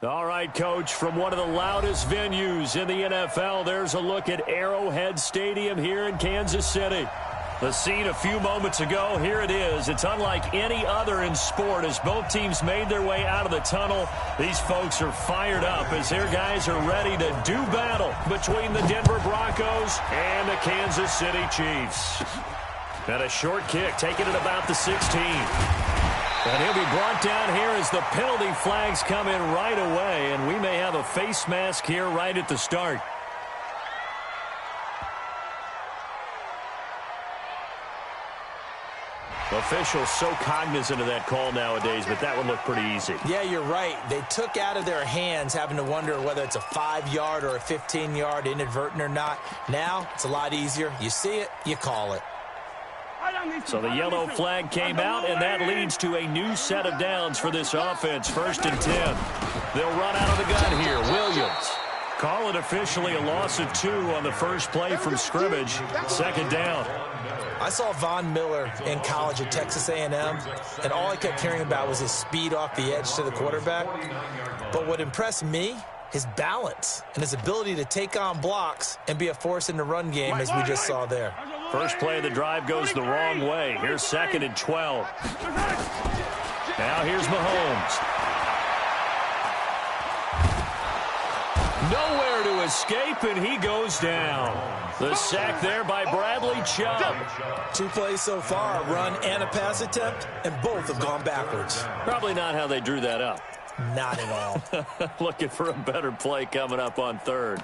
All right, Coach, from one of the loudest venues in the NFL, there's a look at Arrowhead Stadium here in Kansas City. The scene a few moments ago, here it is. It's unlike any other in sport as both teams made their way out of the tunnel. These folks are fired up as their guys are ready to do battle between the Denver Broncos and the Kansas City Chiefs. And a short kick, taking it about the 16. And he'll be brought down here as the penalty flags come in right away, and we may have a face mask here right at the start. Officials so cognizant of that call nowadays, but that would look pretty easy. Yeah, you're right. They took out of their hands having to wonder whether it's a 5-yard or a 15-yard, inadvertent or not. Now, it's a lot easier. You see it, you call it. So the yellow flag came out, and that leads to a new set of downs for this offense. 1st and 10. They'll run out of the gun here. Williams. Call it officially a loss of 2 on the first play from scrimmage. 2nd down. I saw Von Miller in college at Texas A&M, and all I kept hearing about was his speed off the edge to the quarterback. But what impressed me, his balance and his ability to take on blocks and be a force in the run game, as we just saw there. First play of the drive goes the wrong way. Here's 2nd and 12. Now here's Mahomes. Nowhere to escape, and he goes down. The sack there by Bradley Chubb. 2 plays so far, a run and a pass attempt, and both have gone backwards. Probably not how they drew that up. Not at all. Looking for a better play coming up on 3rd.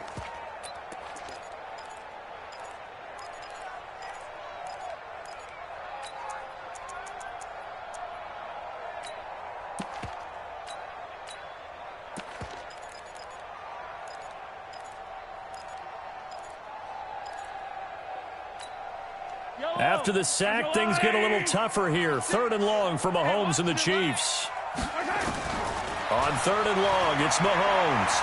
After the sack, things get a little tougher here. 3rd and long for Mahomes and the Chiefs. On 3rd and long, it's Mahomes.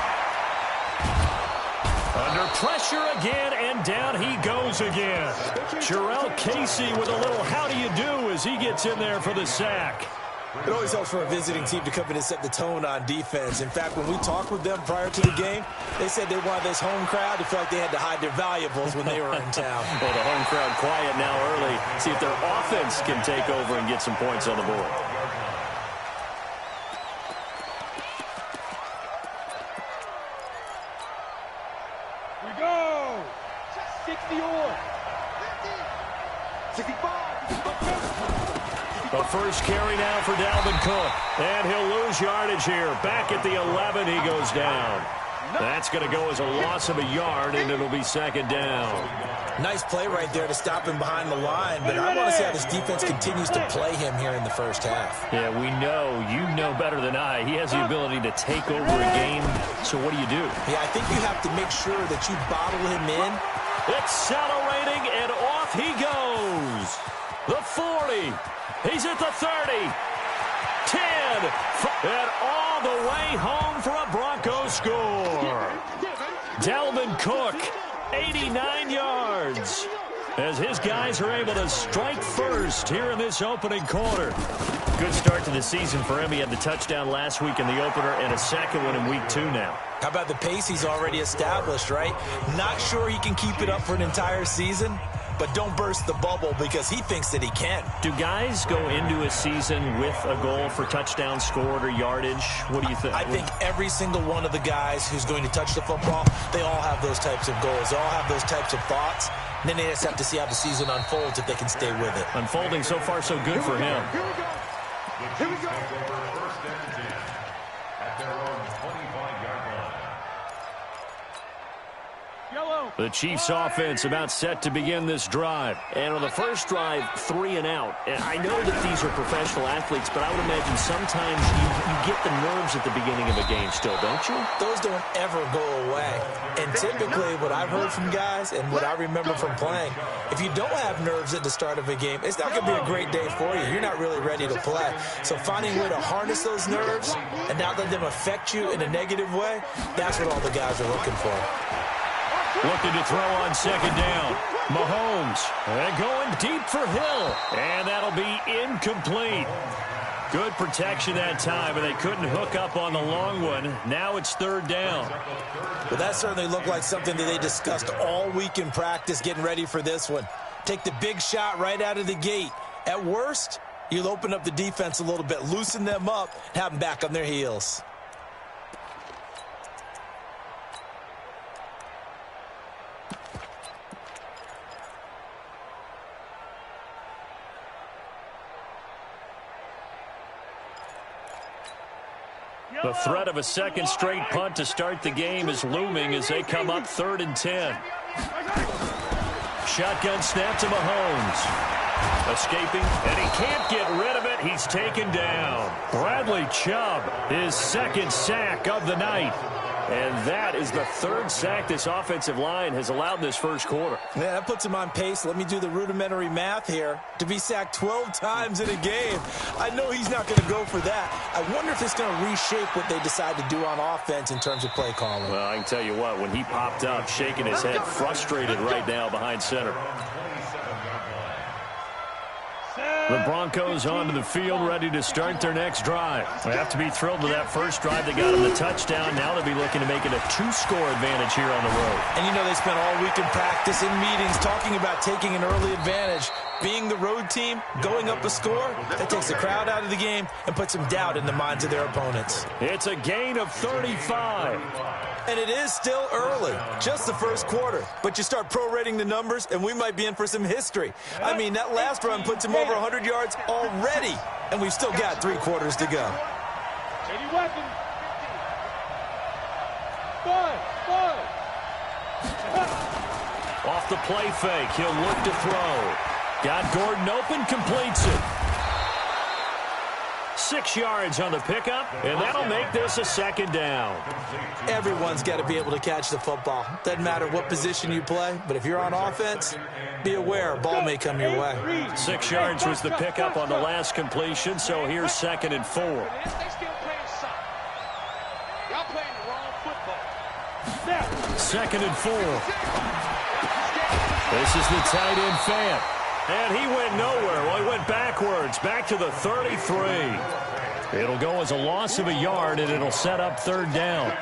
Under pressure again, and down he goes again. Jarrell Casey with a little how do you do as he gets in there for the sack. It always helps for a visiting team to come in and set the tone on defense. In fact, when we talked with them prior to the game, they said they wanted this home crowd to feel like they had to hide their valuables when they were in town. Well, the home crowd quiet now early. See if their offense can take over and get some points on the board. We go! 60-or. 65. The first carry now for Dalvin Cook. And he'll lose yardage here. Back at the 11, he goes down. That's going to go as a loss of a yard, and it'll be 2nd down. Nice play right there to stop him behind the line, but I want to see how this defense continues to play him here in the first half. Yeah, we know. You know better than I. He has the ability to take over a game. So what do you do? Yeah, I think you have to make sure that you bottle him in. Accelerating, and off he goes. The 40. He's at the 30. 10. And all the way home for a Broncos score. Dalvin Cook, 89 yards. As his guys are able to strike first here in this opening quarter. Good start to the season for him. He had the touchdown last week in the opener and a second one in week 2 now. How about the pace he's already established, right? Not sure he can keep it up for an entire season, but don't burst the bubble because he thinks that he can. Do guys go into a season with a goal for touchdowns scored or yardage? What do you think? I think every single one of the guys who's going to touch the football, they all have those types of goals. They all have those types of thoughts. And then they just have to see how the season unfolds if they can stay with it. Unfolding so far so good for him. Here we go. Here we go. First and 10 at their own 25-yard line. Yellow. The Chiefs offense about set to begin this drive. And on the first drive, 3 and out. And I know that these are professional athletes, but I would imagine sometimes you get the nerves at the beginning of a game still, don't you? Those don't ever go away. And typically what I've heard from guys and what I remember from playing, if you don't have nerves at the start of a game, it's not going to be a great day for you. You're not really ready to play. So finding a way to harness those nerves and not let them affect you in a negative way, that's what all the guys are looking for. Looking to throw on second down. Mahomes. And going deep for Hill. And that'll be incomplete. Good protection that time, and they couldn't hook up on the long one. Now it's third down. Well, that certainly looked like something that they discussed all week in practice getting ready for this one. Take the big shot right out of the gate. At worst, you'll open up the defense a little bit, loosen them up, and have them back on their heels. The threat of a second straight punt to start the game is looming as they come up 3rd and 10. Shotgun snap to Mahomes. Escaping, and he can't get rid of it. He's taken down. Bradley Chubb, his second sack of the night. And that is the 3rd sack this offensive line has allowed in this first quarter. Yeah, that puts him on pace. Let me do the rudimentary math here. To be sacked 12 times in a game, I know he's not going to go for that. I wonder if it's going to reshape what they decide to do on offense in terms of play calling. Well, I can tell you what, when he popped up, shaking his head, frustrated right now behind center. The Broncos onto the field, ready to start their next drive. They have to be thrilled with that first drive. They got them the touchdown. Now they'll be looking to make it a 2-score advantage here on the road. And you know they spent all week in practice, in meetings, talking about taking an early advantage. Being the road team, going up a score, that takes the crowd out of the game and puts some doubt in the minds of their opponents. It's a gain of 35. And it is still early, just the first quarter. But you start prorating the numbers, and we might be in for some history. I mean, that last run puts him over 100 yards already, and we've still got 3 quarters to go. Off the play fake, he'll look to throw. Got Gordon open, completes it. 6 yards on the pickup, and that'll make this a 2nd down. Everyone's got to be able to catch the football. Doesn't matter what position you play, but if you're on offense, be aware a ball may come your way. 6 yards was the pickup on the last completion, so here's 2nd and 4. Second and 4. This is the tight end Fant. And he went nowhere. Well, he went backwards, back to the 33. It'll go as a loss of a yard, and it'll set up 3rd down.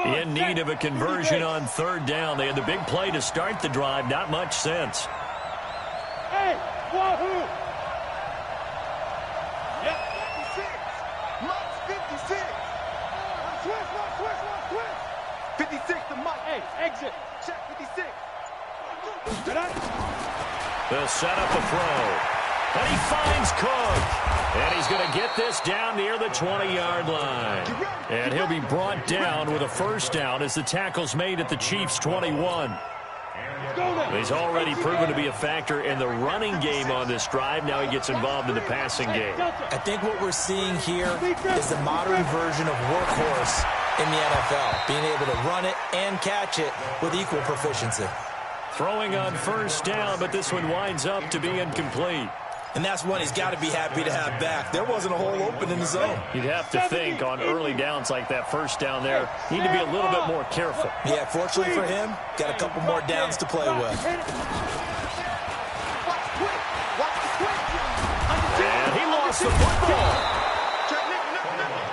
In need of a conversion on 3rd down. They had the big play to start the drive. Not much sense. Hey, wahoo! Yep, 56. Mike's 56. Switch. 56 to Mike. Hey, exit. Check 56. They'll set up a throw. And he finds Cook. And he's going to get this down near the 20-yard line. And he'll be brought down with a 1st down as the tackle's made at the Chiefs' 21. He's already proven to be a factor in the running game on this drive. Now he gets involved in the passing game. I think what we're seeing here is the modern version of workhorse in the NFL, being able to run it and catch it with equal proficiency. Throwing on 1st down, but this one winds up to be incomplete. And that's one he's got to be happy to have back. There wasn't a hole open in the zone. You'd have to think on early downs like that 1st down there, need to be a little bit more careful. Yeah, fortunately for him, got a couple more downs to play with. And he lost the football.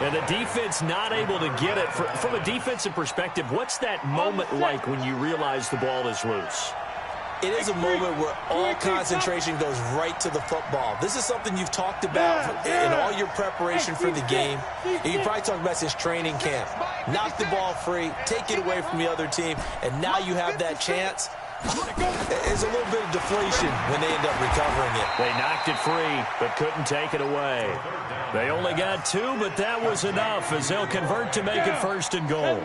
And the defense not able to get it. From a defensive perspective, what's that moment like when you realize the ball is loose? It is a moment where all concentration goes right to the football. This is something you've talked about in all your preparation for the game. You probably talked about since training camp. Knock the ball free, take it away from the other team, and now you have that chance. There's a little bit of deflation when they end up recovering it. They knocked it free, but couldn't take it away. They only got 2, but that was enough as they'll convert to make it 1st and goal.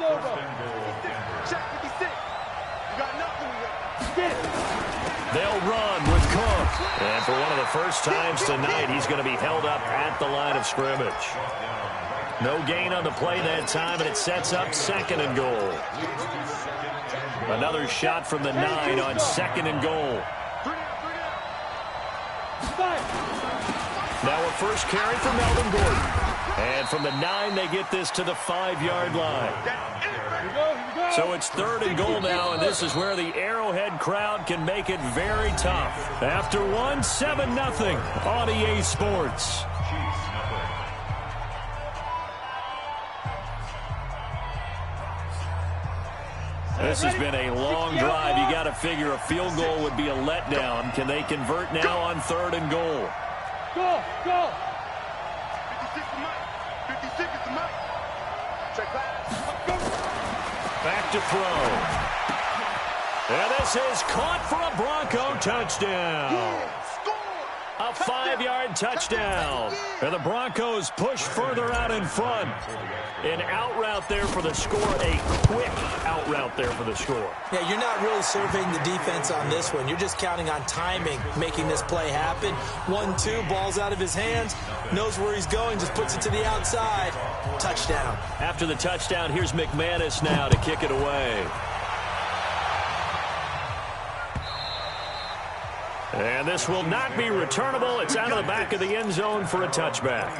They'll run with Cook. And for one of the first times tonight, he's going to be held up at the line of scrimmage. No gain on the play that time, and it sets up 2nd and goal. Another shot from the 9 on 2nd and goal. Now a first carry for Melvin Gordon. And from the 9, they get this to the 5-yard line. So it's 3rd and goal now, and this is where the Arrowhead crowd can make it very tough. After 1, 7-0 on EA Sports. This has been a long drive. You got to figure a field goal would be a letdown. Can they convert now on 3rd and goal? Go, go. 56 to Mike. 56 to Mike. Check back. Back to throw. And this is caught for a Bronco touchdown. A 5-yard touchdown. And the Broncos push further out in front. An out route there for the score. A quick out route there for the score. Yeah, you're not really surveying the defense on this one. You're just counting on timing, making this play happen. 1-2, ball's out of his hands. Knows where he's going, just puts it to the outside. Touchdown. After the touchdown, here's McManus now to kick it away. And this will not be returnable. It's out of the back of the end zone for a touchback.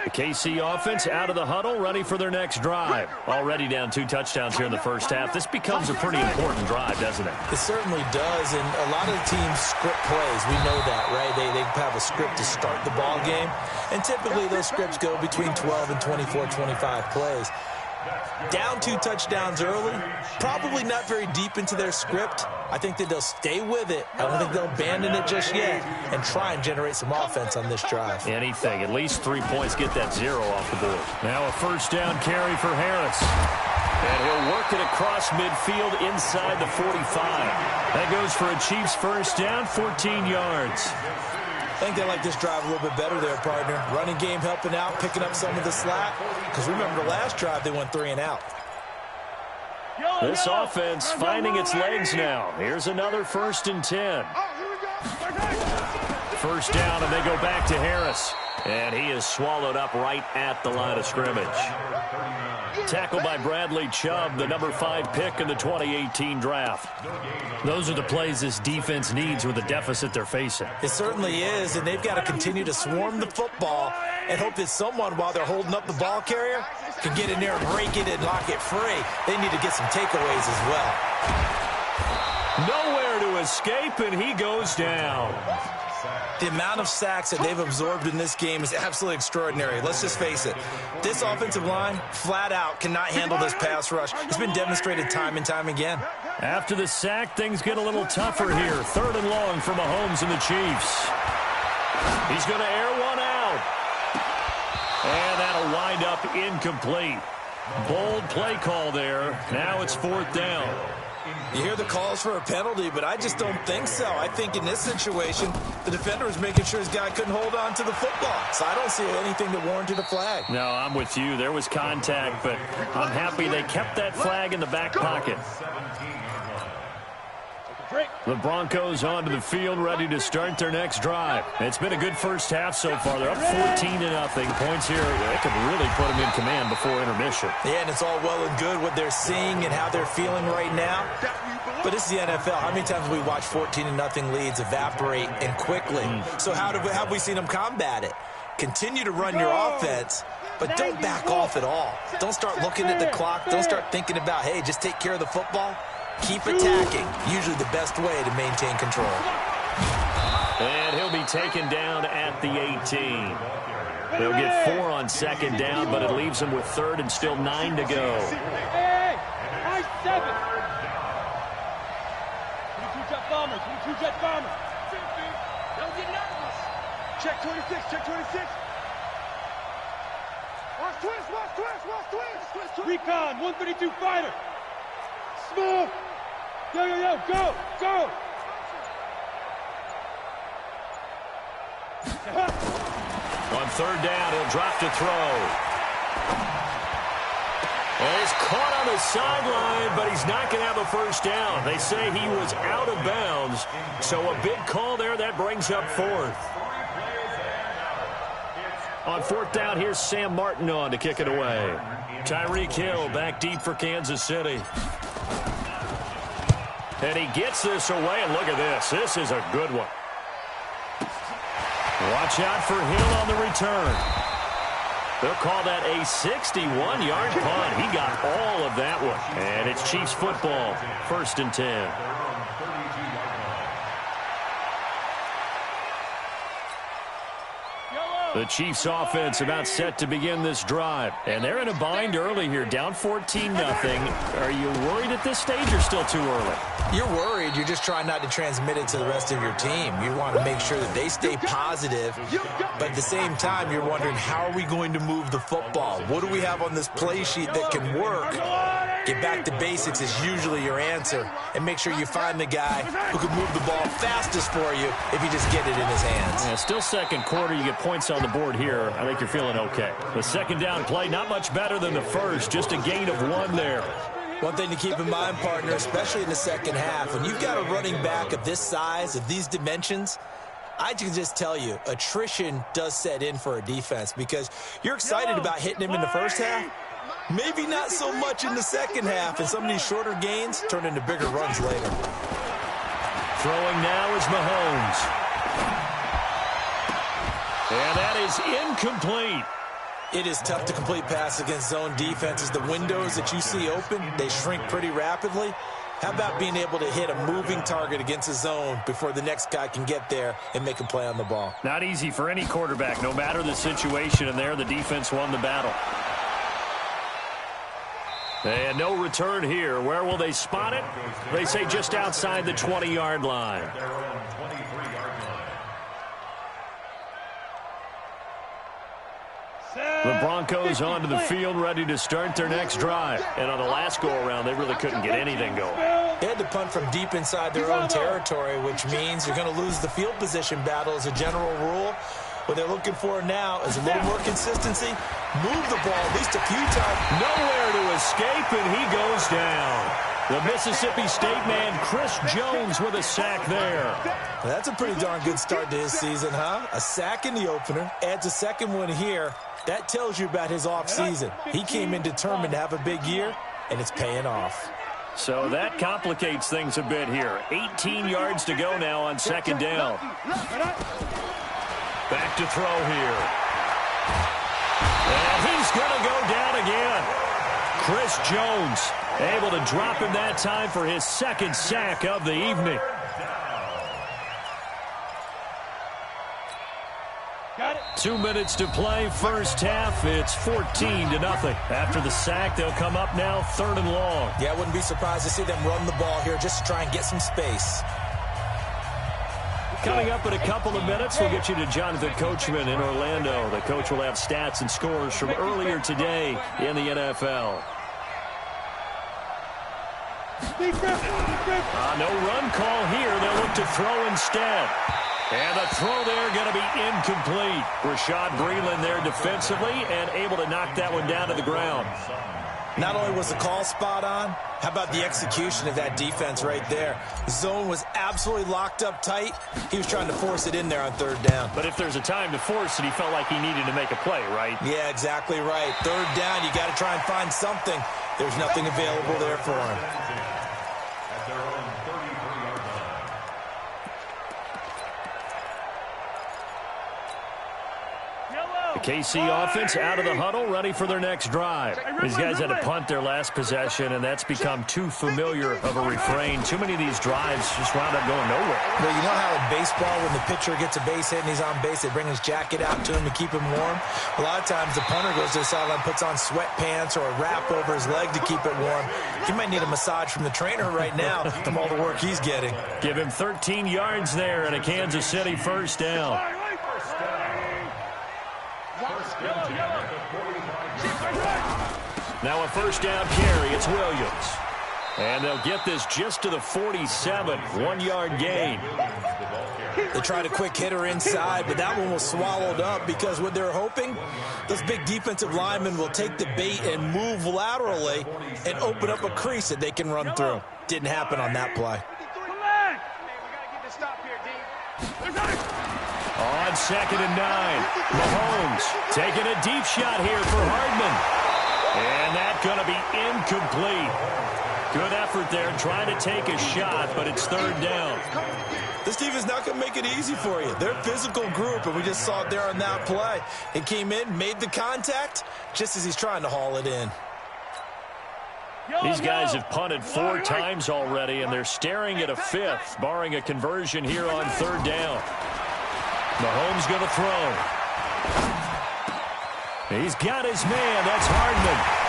The KC offense out of the huddle, ready for their next drive. Already down 2 touchdowns here in the first half. This becomes a pretty important drive, doesn't it? It certainly does, and a lot of teams script plays. We know that, right? They have a script to start the ball game, and typically those scripts go between 12 and 24, 25 plays. Down 2 touchdowns early, probably not very deep into their script. I think that they'll stay with it. I don't think they'll abandon it just yet and try and generate some offense on this drive. Anything. At least 3 points. Get that 0 off the board. Now a first down carry for Harris. And he'll work it across midfield inside the 45. That goes for a Chiefs first down, 14 yards. I think they like this drive a little bit better there, partner. Running game helping out, picking up some of the slack. Because remember, the last drive, they went 3 and out. This offense finding its legs now. Here's another 1st and 10. First down, and they go back to Harris. And he is swallowed up right at the line of scrimmage. Tackled by Bradley Chubb, the number 5 pick in the 2018 draft. Those are the plays this defense needs with the deficit they're facing. It certainly is, and they've got to continue to swarm the football and hope that someone, while they're holding up the ball carrier, can get in there and break it and lock it free. They need to get some takeaways as well. Nowhere to escape, and he goes down. The amount of sacks that they've absorbed in this game is absolutely extraordinary. Let's just face it. This offensive line, flat out, cannot handle this pass rush. It's been demonstrated time and time again. After the sack, things get a little tougher here. 3rd and long for Mahomes and the Chiefs. He's going to air one out. And that'll wind up incomplete. Bold play call there. Now it's 4th down. You hear the calls for a penalty, but I just don't think so. I think in this situation, the defender was making sure his guy couldn't hold on to the football. So I don't see anything that warranted a flag. No, I'm with you. There was contact, but I'm happy they kept that flag in the back pocket. The Broncos onto the field, ready to start their next drive. It's been a good first half so far. They're up 14-0. Points here, they could really put them in command before intermission. Yeah, and it's all well and good what they're seeing and how they're feeling right now. But this is the NFL. How many times have we watched 14-0 leads evaporate and quickly? So how have we seen them combat it? Continue to run your offense, but don't back off at all. Don't start looking at the clock. Don't start thinking about, hey, just take care of the football. Keep attacking. Usually the best way to maintain control. And he'll be taken down at the 18. They'll get 4 on 2nd down, but it leaves them with 3rd and still 9 to go. Hey, high 7. 22 jet bomber, 22 jet bomber. Don't get nervous. Check 26, check 26. Watch twist, watch twist, watch twist. Recon, 132 fighter. Smooth. Yo, yo, yo, go, go. On 3rd down, he'll drop to throw. And he's caught on the sideline, but he's not going to have a first down. They say he was out of bounds, so a big call there. That brings up 4th. On 4th down, here's Sam Martin on to kick it away. Tyreek Hill back deep for Kansas City. And he gets this away, and look at this. This is a good one. Watch out for Hill on the return. They'll call that a 61-yard punt. He got all of that one. And it's Chiefs football, 1st and 10. The Chiefs offense about set to begin this drive. And they're in a bind early here, down 14-0. Are you worried at this stage or still too early? You're worried. You're just trying not to transmit it to the rest of your team. You want to make sure that they stay positive. But at the same time, you're wondering, how are we going to move the football? What do we have on this play sheet that can work? Get back to basics is usually your answer. And make sure you find the guy who can move the ball fastest for you if you just get it in his hands. Yeah, still second quarter. You get points on the board here. I think you're feeling okay. The second down play, not much better than the first. Just a gain of 1 there. One thing to keep in mind, partner, especially in the second half, when you've got a running back of this size, of these dimensions, I can just tell you, attrition does set in for a defense because you're excited about hitting him in the first half. Maybe not so much in the second half, and some of these shorter gains turn into bigger runs later. Throwing now is Mahomes. And that is incomplete. It is tough to complete pass against zone defenses. The windows that you see open, they shrink pretty rapidly. How about being able to hit a moving target against a zone before the next guy can get there and make a play on the ball? Not easy for any quarterback, no matter the situation, and there the defense won the battle. And no return here. Where will they spot it? They say just outside the 20-yard line. The Broncos onto the field, ready to start their next drive. And on the last go-around, they really couldn't get anything going. They had to punt from deep inside their own territory, which means you're going to lose the field position battle as a general rule. What they're looking for now is a little more consistency. Move the ball at least a few times. Nowhere to escape, and he goes down. The Mississippi State man, Chris Jones, with a sack there. Well, that's a pretty darn good start to his season, huh? A sack in the opener, adds a second one here. That tells you about his offseason. He came in determined to have a big year, and it's paying off. So that complicates things a bit here. 18 yards to go now on second down. Back to throw here. And he's going to go down again. Chris Jones able to drop him that time for his second sack of the evening. 2 minutes to play, first half. It's 14-0. After the sack, they'll come up now 3rd and long. Yeah, I wouldn't be surprised to see them run the ball here just to try and get some space. Coming up in a couple of minutes, we'll get you to Jonathan Coachman in Orlando. The coach will have stats and scores from earlier today in the NFL. No run call here. They'll look to throw instead. And the throw there going to be incomplete. Rashad Breeland there defensively and able to knock that one down to the ground. Not only was the call spot on, how about the execution of that defense right there? The zone was absolutely locked up tight. He was trying to force it in there on 3rd down. But if there's a time to force it, he felt like he needed to make a play, right? Yeah, exactly right. 3rd down, you got to try and find something. There's nothing available there for him. The KC offense out of the huddle, ready for their next drive. These guys had to punt their last possession, and that's become too familiar of a refrain. Too many of these drives just wound up going nowhere. Well, you know how in baseball, when the pitcher gets a base hit and he's on base, they bring his jacket out to him to keep him warm? A lot of times the punter goes to the sideline, puts on sweatpants or a wrap over his leg to keep it warm. He might need a massage from the trainer right now from all the work he's getting. Give him 13 yards there and a Kansas City first down. Now a first down carry. It's Williams. And they'll get this just to the 47. 1-yard gain. They tried a quick hitter inside, but that one was swallowed up because what they're hoping, those big defensive linemen will take the bait and move laterally and open up a crease that they can run through. Didn't happen on that play. On 2nd and 9, Mahomes taking a deep shot here for Hardman. And that's going to be incomplete. Good effort there trying to take a shot, but it's third down. This team is not going to make it easy for you. They're a physical group, and we just saw it there on that play. He came in, made the contact, just as he's trying to haul it in. These guys have punted 4 times already, and they're staring at a 5th, barring a conversion here on third down. Mahomes going to throw. He's got his man. That's Hardman.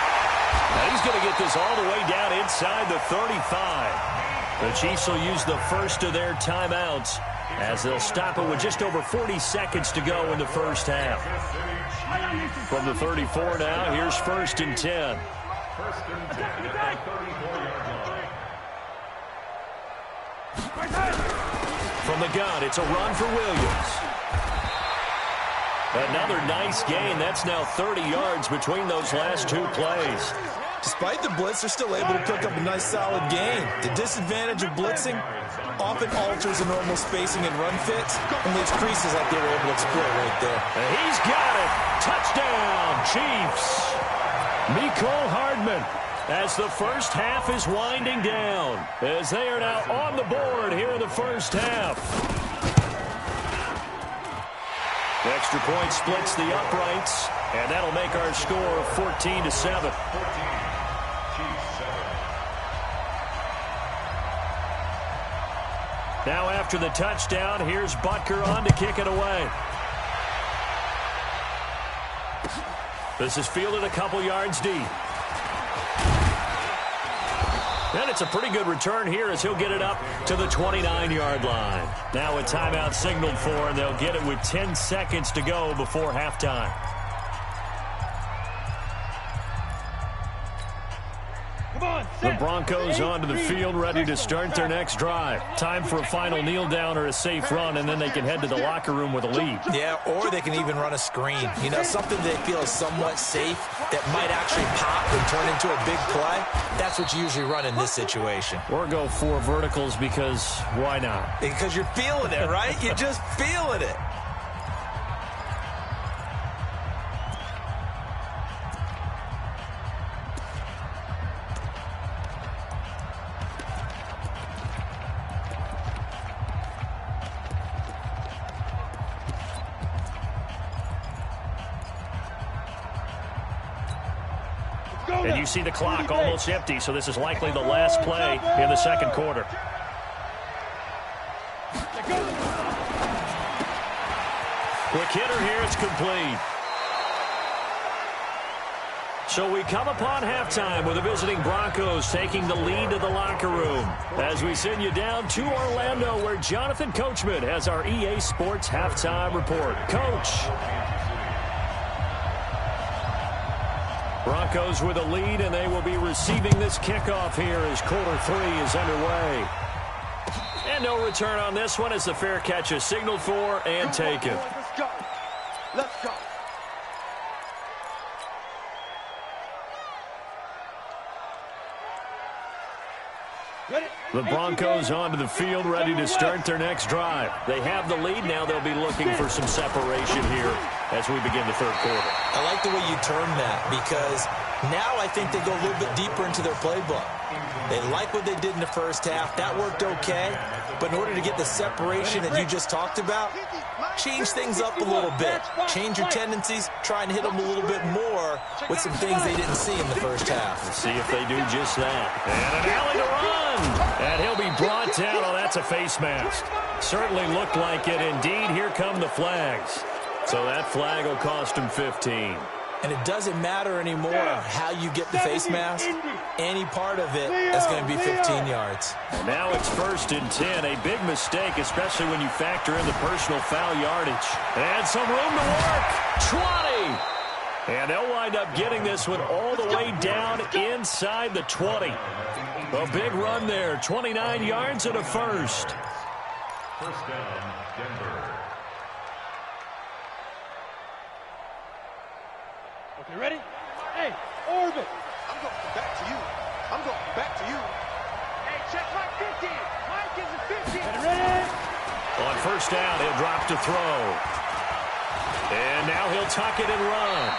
Now he's going to get this all the way down inside the 35. The Chiefs will use the first of their timeouts as they'll stop it with just over 40 seconds to go in the first half. From the 34 now, here's 1st and 10. First and 10 at the 34-yard line. From the gun, it's a run for Williams. Another nice gain. That's now 30 yards between those last 2 plays. Despite the blitz, they're still able to pick up a nice, solid gain. The disadvantage of blitzing often alters the normal spacing and run fits and leaves creases like they were able to exploit right there. And he's got it. Touchdown, Chiefs. Mecole Hardman, as the first half is winding down, as they are now on the board here in the first half. The extra point splits the uprights, and that'll make our score 14-7. Now after the touchdown, here's Butker on to kick it away. This is fielded a couple yards deep. And it's a pretty good return here as he'll get it up to the 29-yard line. Now a timeout signaled for, and they'll get it with 10 seconds to go before halftime. The Broncos onto the field, ready to start their next drive. Time for a final kneel down or a safe run, and then they can head to the locker room with a lead. Yeah, or they can even run a screen. You know, something they feel is somewhat safe that might actually pop and turn into a big play. That's what you usually run in this situation. Or go 4 verticals because why not? Because you're feeling it, right? You're just feeling it. And you see the clock almost empty, so this is likely the last play in the second quarter. Quick hitter here, it's complete. So we come upon halftime with the visiting Broncos taking the lead to the locker room as we send you down to Orlando where Jonathan Coachman has our EA Sports halftime report. Coach. Broncos with a lead, and they will be receiving this kickoff here as quarter 3 is underway. And no return on this one as the fair catch is signaled for and taken. Let's go. Let's go. The Broncos onto the field, ready to start their next drive. They have the lead. Now they'll be looking for some separation here as we begin the third quarter. I like the way you term that because now I think they go a little bit deeper into their playbook. They like what they did in the first half. That worked okay. But in order to get the separation that you just talked about, change things up a little bit. Change your tendencies. Try and hit them a little bit more with some things they didn't see in the first half. Let's see if they do just that. And an alley to run. And he'll be brought down. Oh, that's a face mask. Certainly looked like it. Indeed, here come the flags. So that flag will cost him 15. And it doesn't matter anymore how you get the face mask. Any part of it is going to be 15 yards. Now it's 1st and 10. A big mistake, especially when you factor in the personal foul yardage. And some room to work. 20. And they'll wind up getting this one all the way down inside the 20. A big run there. 29 yards and a first. First down, Denver. Okay, ready? Hey, orbit. I'm going back to you. I'm going back to you. Hey, check my 50. Mike is a 50. Ready? On first down, he'll drop to throw. And now he'll tuck it and run.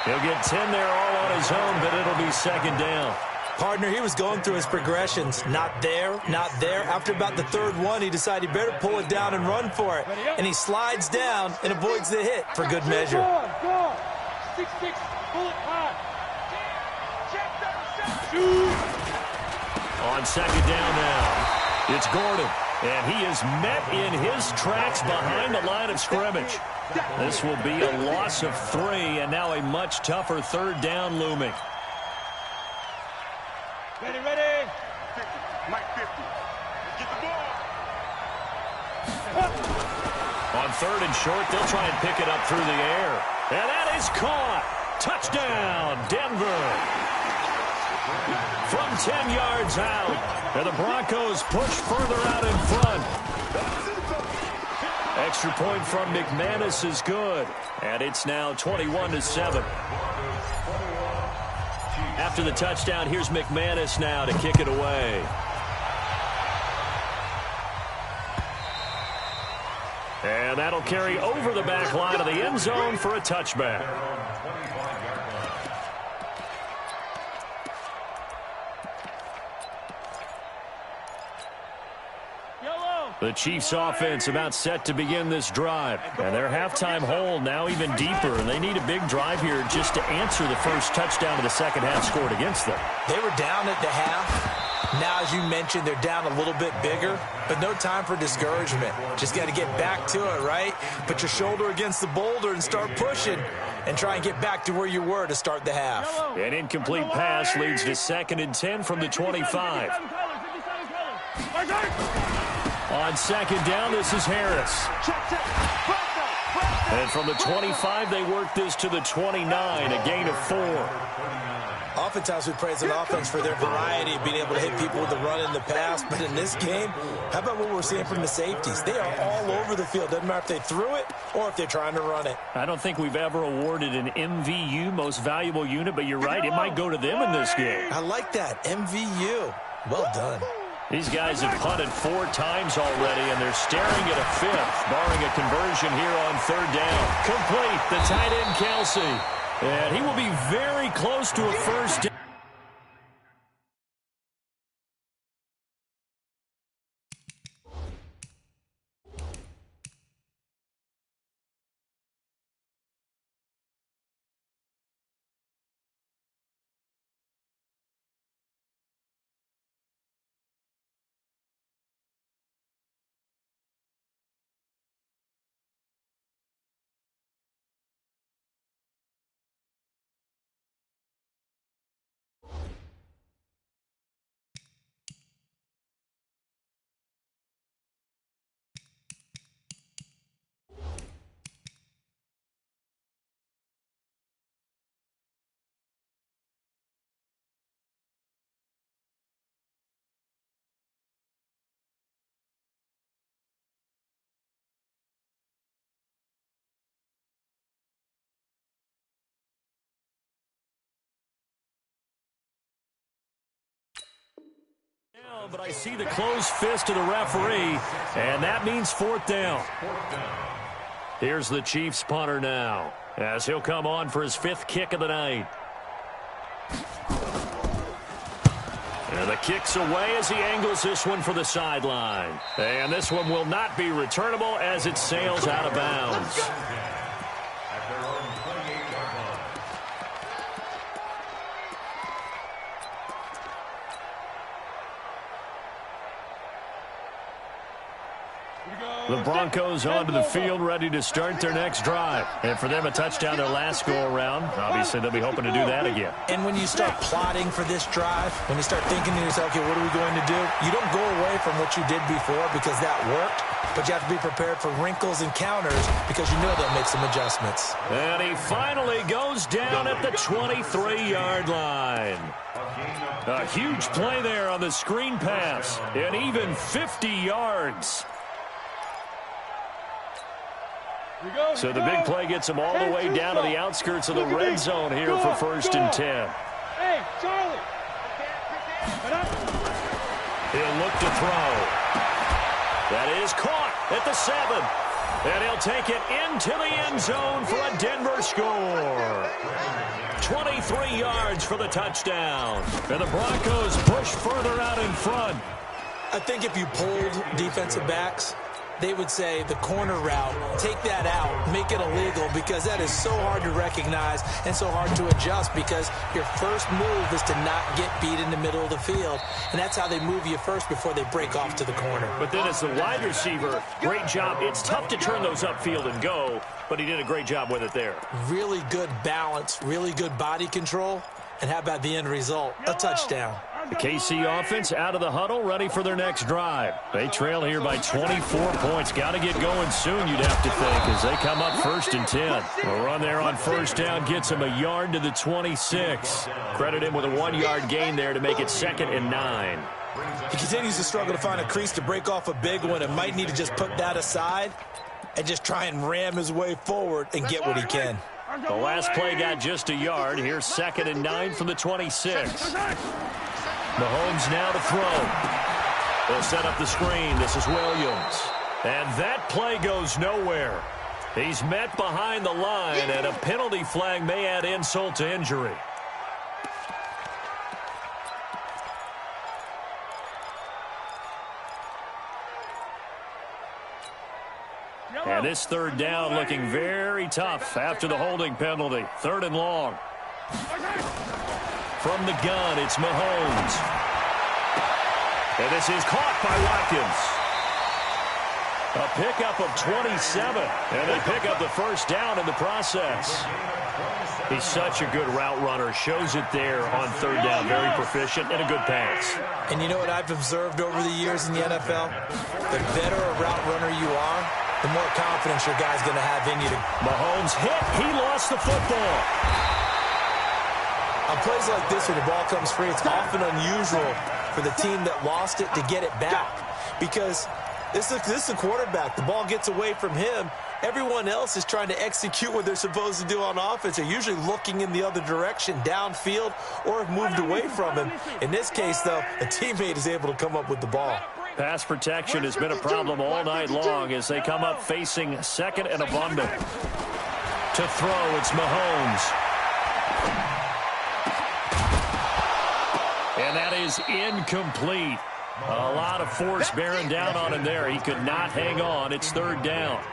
He'll get 10 there all on his own, but it'll be second down. Partner, he was going through his progressions. Not there, not there. After about the third one, he decided he better pull it down and run for it. And he slides down and avoids the hit for good measure. Go. 6-6, bullet high. On second down now, it's Gordon. And he is met in his tracks behind the line of scrimmage. This will be a loss of 3, and now a much tougher third down looming. Ready. Mike 50. Get the ball. On third and short, they'll try and pick it up through the air. And that is caught. Touchdown, Denver. From 10 yards out. And the Broncos push further out in front. Extra point from McManus is good. And it's now 21-7. After the touchdown, here's McManus now to kick it away. And that'll carry over the back line of the end zone for a touchback. The Chiefs offense about set to begin this drive. And their halftime hole now even deeper. And they need a big drive here just to answer the first touchdown of the second half scored against them. They were down at the half. Now, as you mentioned, they're down a little bit bigger. But no time for discouragement. Just got to get back to it, right? Put your shoulder against the boulder and start pushing. And try and get back to where you were to start the half. An incomplete pass leads to 2nd and 10 from the 25. On second down, this is Harris. And from the 25, they work this to the 29, a gain of 4. Oftentimes we praise an offense for their variety of being able to hit people with the run in the pass. But in this game, how about what we're seeing from the safeties? They are all over the field. Doesn't matter if they threw it or if they're trying to run it. I don't think we've ever awarded an MVU, most valuable unit, but you're right, it might go to them in this game. I like that, MVU. Well done. These guys have punted 4 times already, and they're staring at a 5th, barring a conversion here on third down. Complete, the tight end, Kelsey. And he will be very close to a first down. But I see the closed fist of the referee, and that means 4th down. Here's the Chiefs punter now, as he'll come on for his 5th kick of the night. And the kick's away as he angles this one for the sideline. And this one will not be returnable as it sails out of bounds. At their own 28-yard line. The Broncos onto the field, ready to start their next drive. And for them, a touchdown their last go-around. Obviously, they'll be hoping to do that again. And when you start plotting for this drive, when you start thinking to yourself, okay, what are we going to do? You don't go away from what you did before because that worked, but you have to be prepared for wrinkles and counters because you know they'll make some adjustments. And he finally goes down at the 23-yard line. A huge play there on the screen pass, and even 50 yards. So the big play gets him all the way down to the outskirts of the red zone here for 1st and 10. Hey, Charlie. He'll look to throw. That is caught at the 7. And he'll take it into the end zone for a Denver score. 23 yards for the touchdown. And the Broncos push further out in front. I think if you polled defensive backs, they would say the corner route, take that out, make it illegal, because that is so hard to recognize and so hard to adjust, because your first move is to not get beat in the middle of the field, and that's how they move you first before they break off to the corner. But then as the wide receiver, great job. It's tough to turn those upfield and go, but he did a great job with it there. Really good balance, really good body control, and how about the end result? A touchdown. The KC offense out of the huddle, ready for their next drive. They trail here by 24 points. Got to get going soon, you'd have to think, as they come up 1st and 10. A run there on first down gets him a yard to the 26. Credit him with a 1-yard gain there to make it 2nd and 9. He continues to struggle to find a crease to break off a big one, and might need to just put that aside and just try and ram his way forward and get what he can. The last play got just a yard. Here's 2nd and 9 from the 26. Mahomes now to throw. They'll set up the screen. This is Williams. And that play goes nowhere. He's met behind the line, and a penalty flag may add insult to injury. And this 3rd down looking very tough after the holding penalty. 3rd and long. From the gun, it's Mahomes. And this is caught by Watkins. A pickup of 27. And they pick up the first down in the process. He's such a good route runner. Shows it there on 3rd down. Very proficient and a good pass. And you know what I've observed over the years in the NFL? The better a route runner you are, the more confidence your guy's going to have in you. Mahomes hit. He lost the football. On plays like this where the ball comes free, it's often unusual for the team that lost it to get it back, because this is the quarterback. The ball gets away from him. Everyone else is trying to execute what they're supposed to do on offense. They're usually looking in the other direction, downfield, or have moved away from him. In this case, though, a teammate is able to come up with the ball. Pass protection has been a problem all night long as they come up facing 2nd and abundant. To throw, it's Mahomes. And that is incomplete. A lot of force bearing down on him there. He could not hang on. It's 3rd down.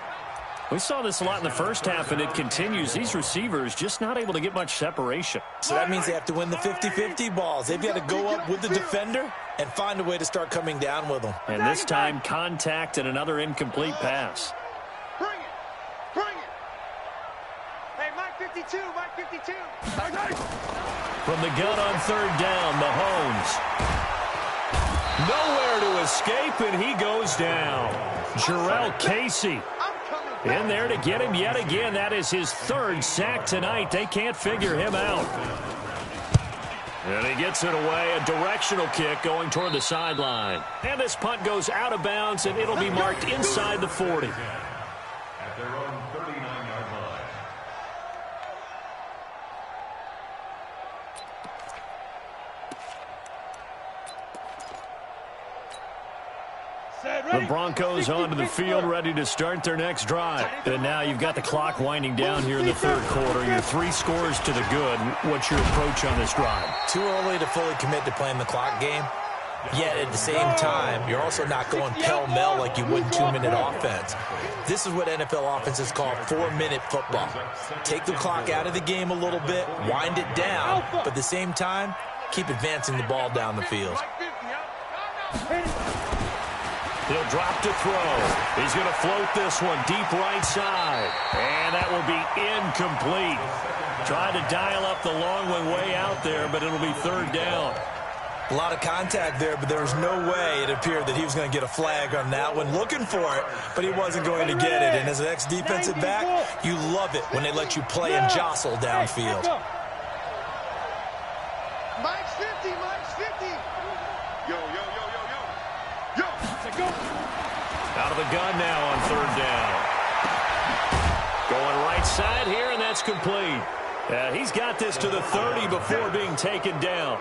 We saw this a lot in the first half, and it continues. These receivers just not able to get much separation. So that means they have to win the 50-50 balls. They've got to go up with the defender and find a way to start coming down with them. And this time, contact and another incomplete pass. Bring it. Bring it. Hey, Mike 52, Mike 52. From the gun on 3rd down, Mahomes. Nowhere to escape, and he goes down. Jarrell Casey in there to get him yet again. That is his 3rd sack tonight. They can't figure him out. And he gets it away. A directional kick going toward the sideline. And this punt goes out of bounds, and it'll be marked inside the 40. At their own 39-yard line. The Broncos onto the field, ready to start their next drive. And now you've got the clock winding down here in the 3rd quarter. Your 3 scores to the good. What's your approach on this drive? Too early to fully commit to playing the clock game. Yet at the same time, you're also not going pell-mell like you would in 2-minute offense. This is what NFL offenses call 4-minute football. Take the clock out of the game a little bit, wind it down, but at the same time, keep advancing the ball down the field. He'll drop to throw. He's going to float this one deep right side. And that will be incomplete. Tried to dial up the long one way out there, but it'll be 3rd down. A lot of contact there, but there was no way it appeared that he was going to get a flag on that one. Looking for it, but he wasn't going to get it. And as an ex-defensive back, you love it when they let you play and jostle downfield. Mike's 50, Mike's 50. Yo, yo, yo, yo, yo. Yo, go. Out of the gun now on 3rd down. Going right side here, and that's complete. He's got this to the 30 before being taken down.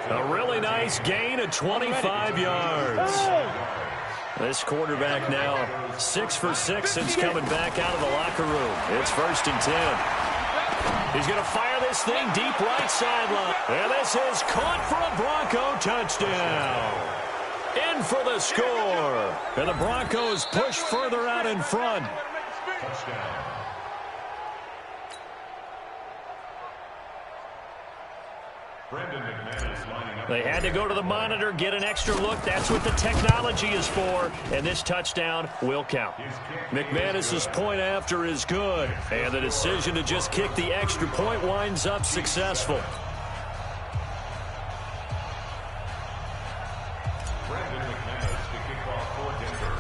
A really nice gain of 25 yards. This quarterback now 6 for 6 since coming back out of the locker room. It's 1st and 10. He's going to fire this thing deep right sideline. And this is caught for a Bronco touchdown. In for the score. And the Broncos push further out in front. Touchdown. They had to go to the monitor, get an extra look. That's what the technology is for. And this touchdown will count. McManus's point after is good. And the decision to just kick the extra point winds up successful.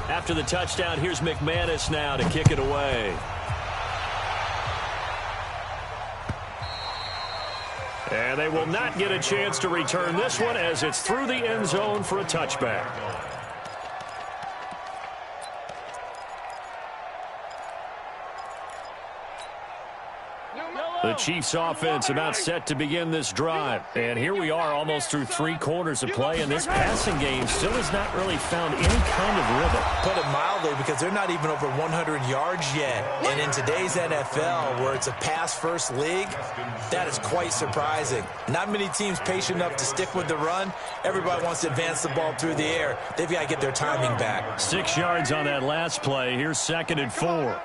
After the touchdown, here's McManus now to kick it away. And they will not get a chance to return this one as it's through the end zone for a touchback. The Chiefs offense about set to begin this drive. And here we are almost through 3 quarters of play, and this passing game still has not really found any kind of rhythm. Put it mildly, because they're not even over 100 yards yet. And in today's NFL, where it's a pass-first league, that is quite surprising. Not many teams patient enough to stick with the run. Everybody wants to advance the ball through the air. They've got to get their timing back. 6 yards on that last play. Here's 2nd and 4.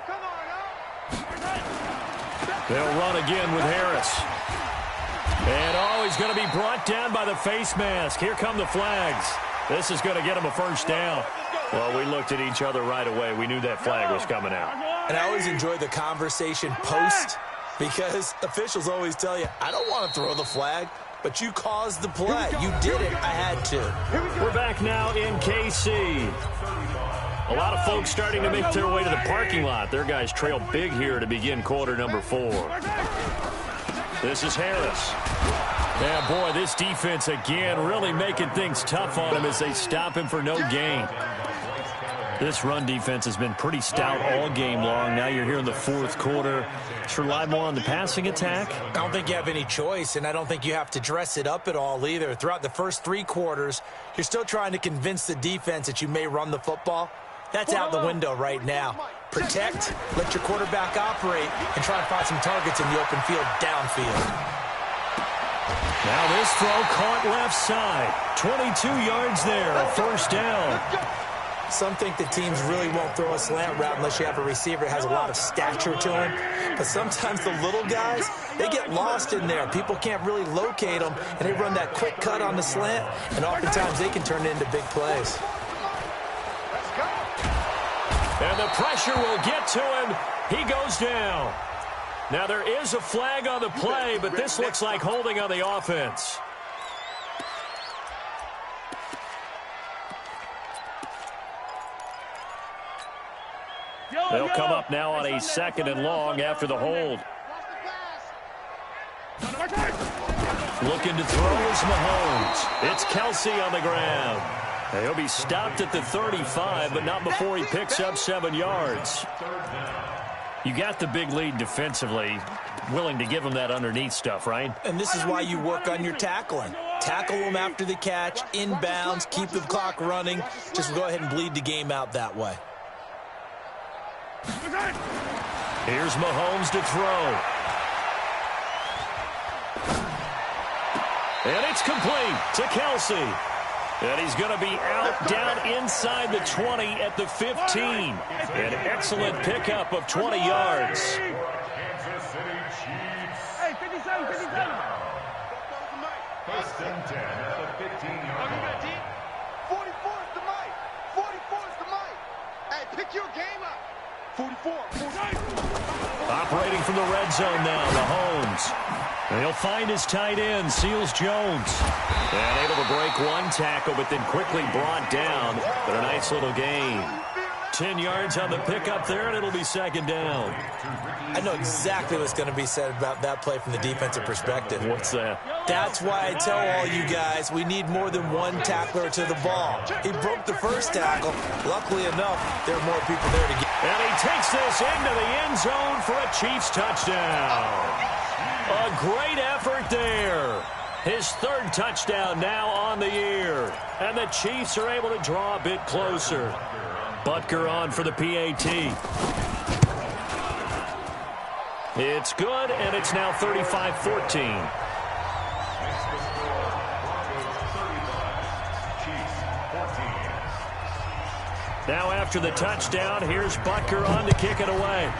They'll run again with Harris. And, he's going to be brought down by the face mask. Here come the flags. This is going to get him a 1st down. Well, we looked at each other right away. We knew that flag was coming out. And I always enjoy the conversation post, because officials always tell you, I don't want to throw the flag, but you caused the play. You did it. I had to. We're back now in KC. A lot of folks starting to make their way to the parking lot. Their guys trail big here to begin quarter number 4. This is Harris. Yeah, boy, this defense again really making things tough on him as they stop him for no gain. This run defense has been pretty stout all game long. Now you're here in the 4th quarter. Just rely more on the passing attack. I don't think you have any choice, and I don't think you have to dress it up at all either. Throughout the first 3 quarters, you're still trying to convince the defense that you may run the football. That's out the window right now. Protect, let your quarterback operate, and try to find some targets in the open field downfield. Now this throw caught left side. 22 yards there, a 1st down. Some think that teams really won't throw a slant route unless you have a receiver that has a lot of stature to him. But sometimes the little guys, they get lost in there. People can't really locate them, and they run that quick cut on the slant, and oftentimes they can turn it into big plays. And the pressure will get to him. He goes down. Now there is a flag on the play, but this looks like holding on the offense. They'll come up now on a 2nd and long after the hold. Looking to throw is Mahomes. It's Kelsey on the ground. He'll be stopped at the 35, but not before he picks up 7 yards. You got the big lead defensively. Willing to give him that underneath stuff, right? And this is why you work on your tackling. Tackle them after the catch, inbounds, keep the clock running. Just go ahead and bleed the game out that way. Here's Mahomes to throw. And it's complete to Kelsey. And he's going to be out down inside the 20 at the 15. An excellent pickup of 20 yards. Kansas City Chiefs. Hey, 57, 57. 1st and 10 at the 15-yard line. 44 is the mic. 44 is the mic. Hey, pick your game up. 44. Operating from the red zone now, Mahomes. And he'll find his tight end, Seals Jones. And able to break one tackle, but then quickly brought down. But a nice little gain. 10 yards on the pickup there, and it'll be 2nd down. I know exactly what's going to be said about that play from the defensive perspective. What's that? That's why I tell all you guys we need more than one tackler to the ball. He broke the first tackle. Luckily enough, there are more people there to get. And he takes this into the end zone for a Chiefs touchdown. A great effort there. His 3rd touchdown now on the year. And the Chiefs are able to draw a bit closer. Butker on for the PAT. It's good, and it's now 35-14. Now after the touchdown, here's Butker on to kick it away.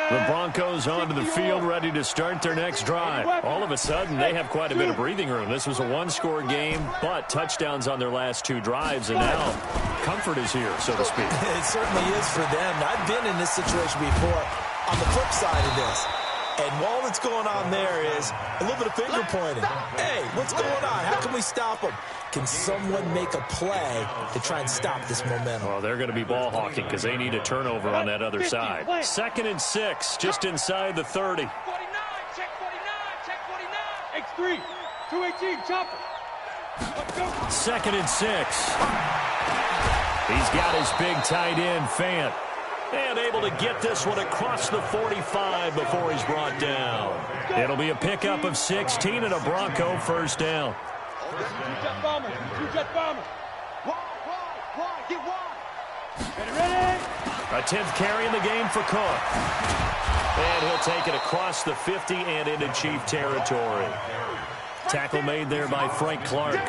The Broncos onto the field, ready to start their next drive. All of a sudden, they have quite a bit of breathing room. This was a one-score game, but touchdowns on their last two drives, and now comfort is here, so to speak. It certainly is for them. I've been in this situation before on the flip side of this. And all that's going on there is a little bit of finger pointing. Hey, what's going on? How can we stop them? Can someone make a play to try and stop this momentum? Well, they're going to be ball hawking because they need a turnover on that other side. 2nd and 6, just inside the 30. 49, check 49, check 49. X3, 218, chopper. Let's go. 2nd and 6. He's got his big tight end, Fant. And able to get this one across the 45 before he's brought down. It'll be a pickup of 16 and a Bronco first down. Two-jet bomber, two-jet bomber. Wide, get wide. Ready? A 10th carry in the game for Cook. And he'll take it across the 50 and into Chief territory. Tackle made there by Frank Clark.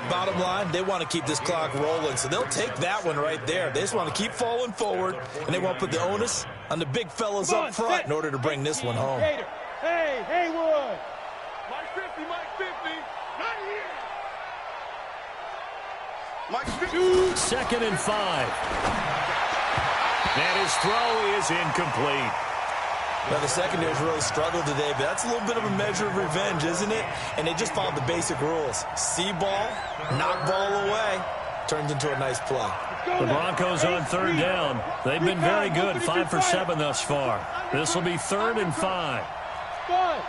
Bottom line, they want to keep this clock rolling, so they'll take that one right there. They just want to keep falling forward, and they want to put the onus on the big fellas up front in order to bring this one home. Hey, Haywood. Mike 50, Mike 50. Not here. Mike 50. 2nd and 5. And his throw is incomplete. Now, the secondary's really struggled today, but that's a little bit of a measure of revenge, isn't it? And they just followed the basic rules. See ball, knock ball away, turns into a nice play. The Broncos on 3rd down. They've been very good, 5 for 7 thus far. This will be 3rd and 5. 5.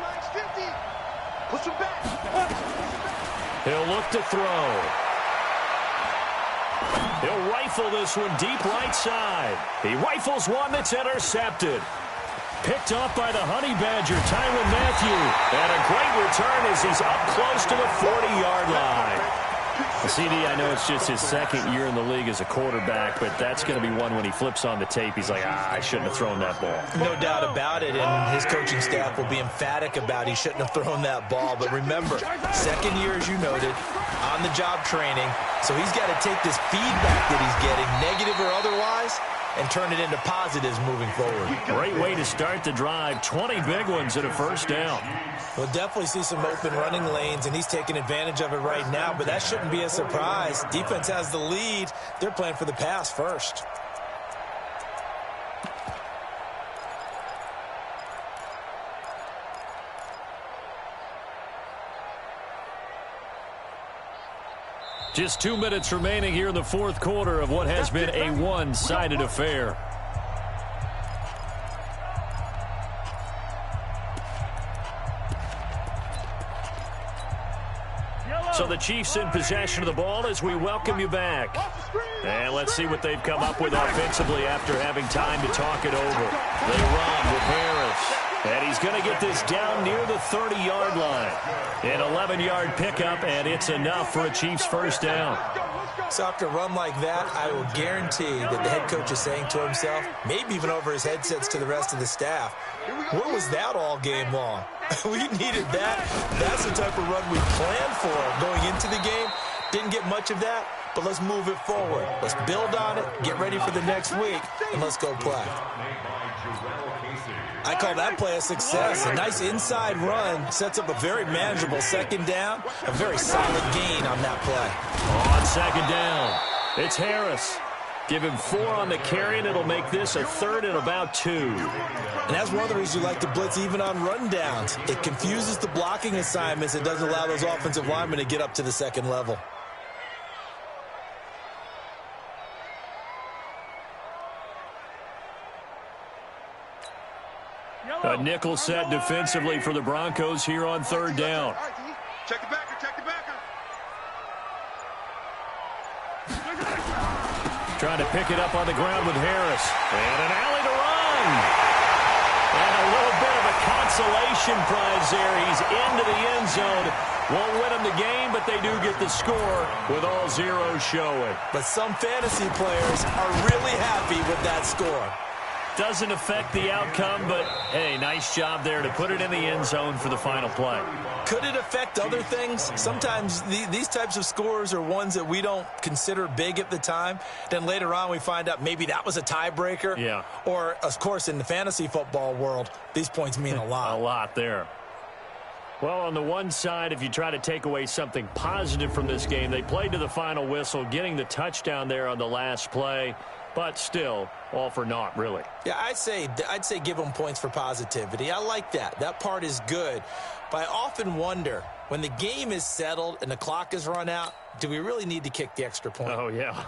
Mike's 50. Push him back. He'll look to throw. He'll rifle this one deep right side. He rifles one that's intercepted. Picked off by the Honey Badger, Tyrann Mathieu. And a great return as he's up close to the 40-yard line. CD, I know it's just his 2nd year in the league as a quarterback, but that's going to be one when he flips on the tape. He's like, I shouldn't have thrown that ball. No doubt about it, and his coaching staff will be emphatic about he shouldn't have thrown that ball. But remember, 2nd year, as you noted, on-the-job training, so he's got to take this feedback that he's getting, negative or otherwise, and turn it into positives moving forward. Great way to start the drive. 20 big ones and a first down. We'll definitely see some open running lanes, and he's taking advantage of it right now, but that shouldn't be a surprise. Defense has the lead. They're playing for the pass first. Just 2 minutes remaining here in the 4th quarter of what has been a one-sided affair. So the Chiefs in possession of the ball as we welcome you back. And let's see what they've come up with offensively after having time to talk it over. They run with Harris. And he's going to get this down near the 30-yard line. An 11-yard pickup, and it's enough for a Chiefs first down. So after a run like that, I will guarantee that the head coach is saying to himself, maybe even over his headsets to the rest of the staff, where was that all game long? We needed that. That's the type of run we planned for going into the game. Didn't get much of that, but let's move it forward. Let's build on it, get ready for the next week, and let's go play. I call that play a success. A nice inside run sets up a very manageable 2nd down. A very solid gain on that play. On 2nd down, it's Harris. Give him 4 on the carry, and it'll make this a 3rd and about 2. And that's one of the reasons you like to blitz even on rundowns. It confuses the blocking assignments. It doesn't allow those offensive linemen to get up to the 2nd level. A nickel set defensively for the Broncos here on 3rd down. Check the backer, check the backer. Trying to pick it up on the ground with Harris. And an alley to run. And a little bit of a consolation prize there. He's into the end zone. Won't win them the game, but they do get the score with all zeros showing. But some fantasy players are really happy with that score. Doesn't affect the outcome, but, hey, nice job there to put it in the end zone for the final play. Could it affect other things? Sometimes these types of scores are ones that we don't consider big at the time. Then later on we find out maybe that was a tiebreaker. Yeah. Or, of course, in the fantasy football world, these points mean a lot. A lot there. Well, on the one side, if you try to take away something positive from this game, they played to the final whistle, getting the touchdown there on the last play. But still, all for naught, really. Yeah, I'd say give them points for positivity. I like that. That part is good. But I often wonder, when the game is settled and the clock is run out, do we really need to kick the extra point? Oh, yeah.